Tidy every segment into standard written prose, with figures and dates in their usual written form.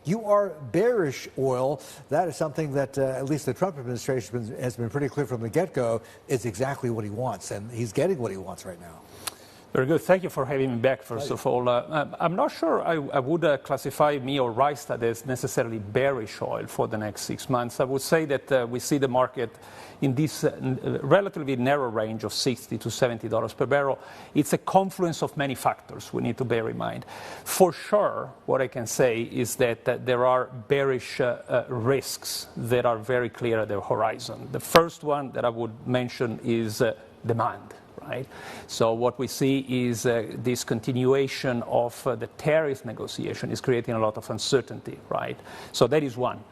You are bearish oil. That is something that at least the Trump administration has been pretty clear from the get-go is exactly what he wants, and he's getting what he wants right now. Very good. Thank you for having me back, first of all. I'm not sure I would classify me or Rystad as necessarily bearish oil for the next 6 months. I would say that we see the market in this relatively narrow range of $60 to $70 per barrel. It's a confluence of many factors we need to bear in mind. For sure, what I can say is that there are bearish risks that are very clear at the horizon. The first one that I would mention is demand. Right? So what we see is this continuation of the tariff negotiation is creating a lot of uncertainty, right? So that is one.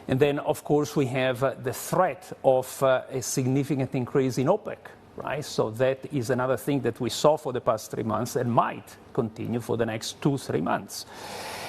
And then, of course, we have the threat of a significant increase in OPEC, right? So that is another thing that we saw for the past 3 months and might continue for the next 2-3 months.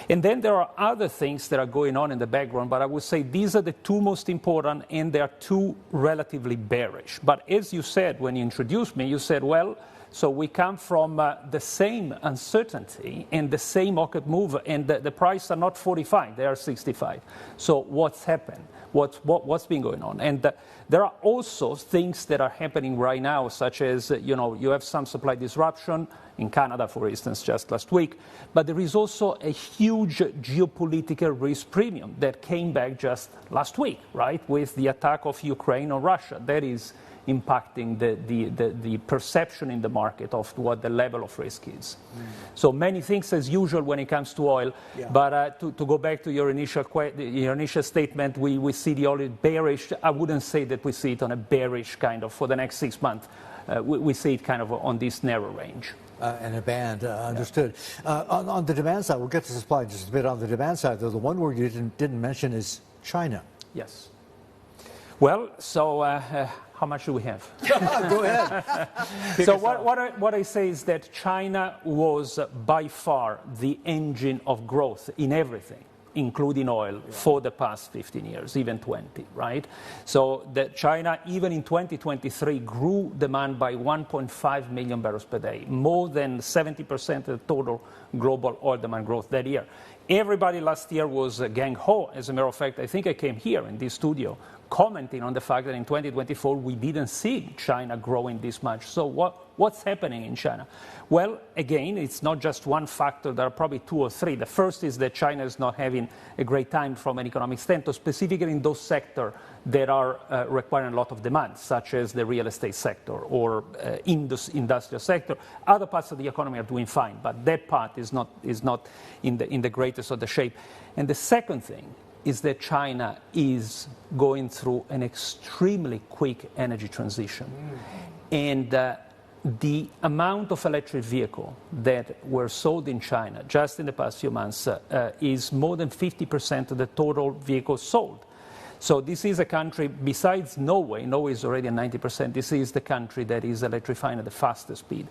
And then there are other things that are going on in the background, but I would say these are the two most important, and they are two relatively bearish. But as you said when you introduced me, you said, well, so we come from the same uncertainty and the same market move, and the prices are not 45, they are 65. So what's happened? What's been going on? And there are also things that are happening right now, such as, you have some supply disruption in Canada, for instance, just last week. But there is also a huge geopolitical risk premium that came back just last week, right, with the attack of Ukraine on Russia. That is impacting the perception in the market of what the level of risk is. So many things as usual when it comes to oil. Yeah. But to go back to your initial statement, we see the oil bearish. I wouldn't say that we see it on a bearish kind of for the next 6 months. We see it kind of on this narrow range. And a band, understood. On the demand side, we'll get to supply in just a bit. On the demand side, though, the one word you didn't mention is China. Yes. Well, so how much do we have? Go ahead. So what I say is that China was by far the engine of growth in everything, including oil, for the past 15 years, even 20, right? So that China, even in 2023, grew demand by 1.5 million barrels per day, more than 70% of the total global oil demand growth that year. Everybody last year was gang-ho. As a matter of fact, I think I came here in this studio commenting on the fact that in 2024 we didn't see China growing this much. So what's happening in China? Well, again, it's not just one factor. There are probably two or three. The first is that China is not having a great time from an economic standpoint, specifically in those sectors that are requiring a lot of demand, such as the real estate sector or industrial sector. Other parts of the economy are doing fine, but that part is not in the greatest of the shape. And the second thing is that China is going through an extremely quick energy transition. And the amount of electric vehicles that were sold in China just in the past few months is more than 50% of the total vehicles sold. So this is a country, besides Norway is already at 90%, this is the country that is electrifying at the fastest speed.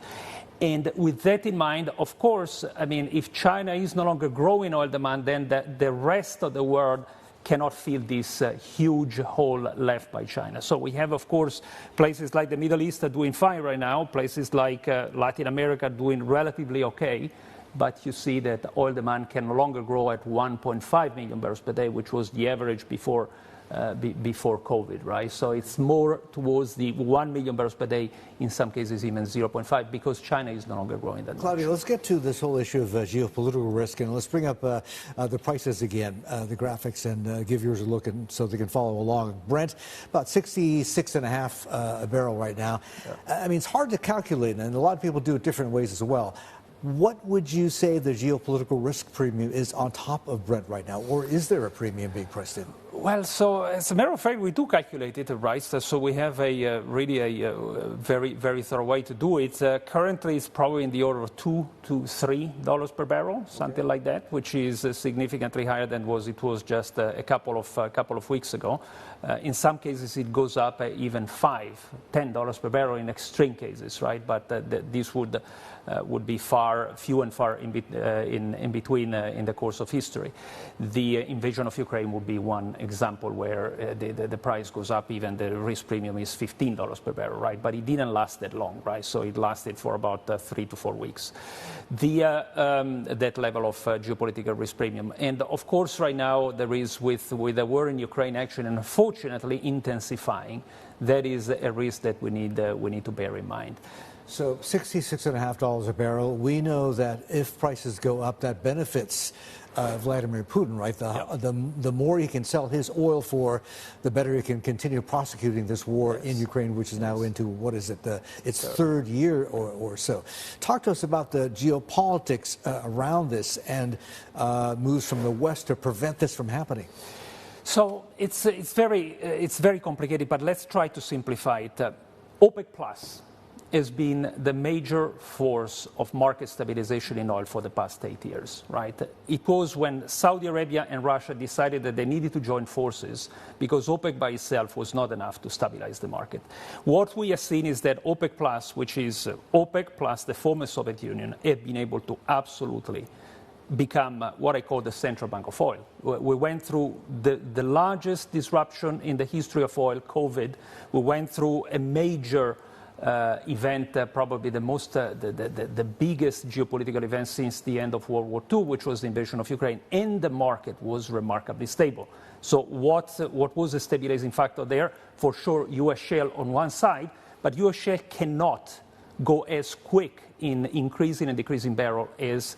And with that in mind, of course, I mean, if China is no longer growing oil demand, then the rest of the world cannot fill this huge hole left by China. So we have, of course, places like the Middle East are doing fine right now, places like Latin America doing relatively okay, but you see that oil demand can no longer grow at 1.5 million barrels per day, which was the average before COVID, right? So it's more towards the 1 million barrels per day, in some cases even 0.5, because China is no longer growing that much. Claudio, let's get to this whole issue of geopolitical risk, and let's bring up the prices again, the graphics, and give yours a look so they can follow along. Brent, about 66.5 a barrel right now. Yeah. I mean, it's hard to calculate, and a lot of people do it different ways as well. What would you say the geopolitical risk premium is on top of Brent right now, or is there a premium being priced in? Well, so as a matter of fact, we do calculate it, right? So we have really a very, very thorough way to do it. Currently, it's probably in the order of $2 to $3 per barrel, something like that, which is significantly higher than it was just a couple of weeks ago. In some cases, it goes up even $5, $10 per barrel in extreme cases, right? But this would be few and far in between in the course of history. The invasion of Ukraine would be one example example where the price goes up, even the risk premium is $15 per barrel, right? But it didn't last that long, right? So it lasted for about 3 to 4 weeks. That level of geopolitical risk premium. And of course, right now, there is, with the war in Ukraine actually, unfortunately, intensifying, that is a risk that we need to bear in mind. So $66.50 a barrel. We know that if prices go up, that benefits Vladimir Putin, right? The more he can sell his oil for, the better he can continue prosecuting this war in Ukraine, which is now into, what is it, its third year or so. Talk to us about the geopolitics around this and moves from the West to prevent this from happening. So it's very complicated, but let's try to simplify it. OPEC Plus has been the major force of market stabilization in oil for the past 8 years, right? It was when Saudi Arabia and Russia decided that they needed to join forces because OPEC by itself was not enough to stabilize the market. What we have seen is that OPEC Plus, which is OPEC plus the former Soviet Union, have been able to absolutely become what I call the central bank of oil. We went through the largest disruption in the history of oil, COVID. We went through a major event, probably the biggest geopolitical event since the end of World War II, which was the invasion of Ukraine, and the market was remarkably stable. So what was a stabilizing factor there? For sure, U.S. shale on one side, but U.S. shale cannot go as quick in increasing and decreasing barrel as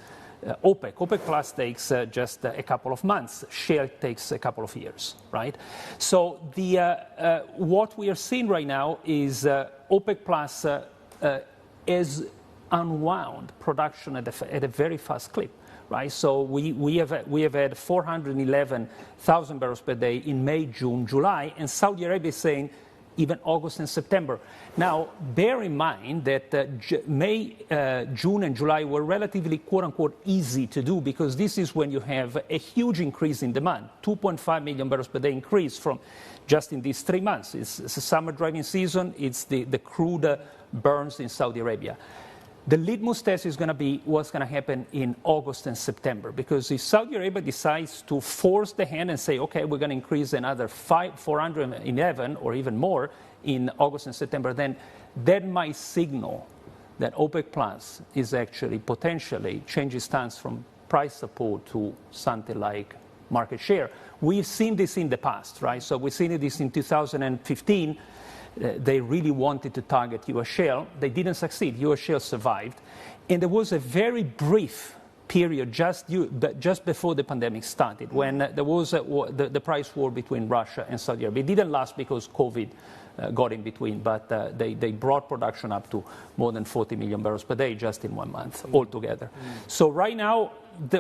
OPEC. OPEC Plus takes just a couple of months. Shale takes a couple of years, right? So what we are seeing right now is OPEC Plus is unwound production at a very fast clip, right? So we have had 411,000 barrels per day in May, June, July, and Saudi Arabia is saying even August and September. Now, bear in mind that May, June, and July were relatively, quote-unquote, easy to do because this is when you have a huge increase in demand, 2.5 million barrels per day increase from just in these 3 months. It's a summer driving season. It's the crude burns in Saudi Arabia. The litmus test is going to be what's going to happen in August and September, because if Saudi Arabia decides to force the hand and say, okay, we're going to increase another 411 or even more in August and September, then that might signal that OPEC Plus is actually potentially changing stance from price support to something like market share. We've seen this in the past, right? So we've seen this in 2015. They really wanted to target U.S. shale. They didn't succeed. U.S. shale survived. And there was a very brief period just before the pandemic started when there was the price war between Russia and Saudi Arabia. It didn't last because COVID got in between, but they brought production up to more than 40 million barrels per day just in 1 month altogether. So right now,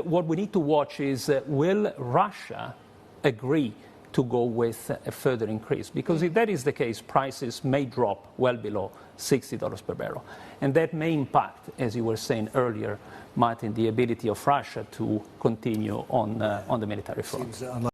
what we need to watch is will Russia agree to go with a further increase? Because if that is the case, prices may drop well below $60 per barrel. And that may impact, as you were saying earlier, Martin, the ability of Russia to continue on the military front.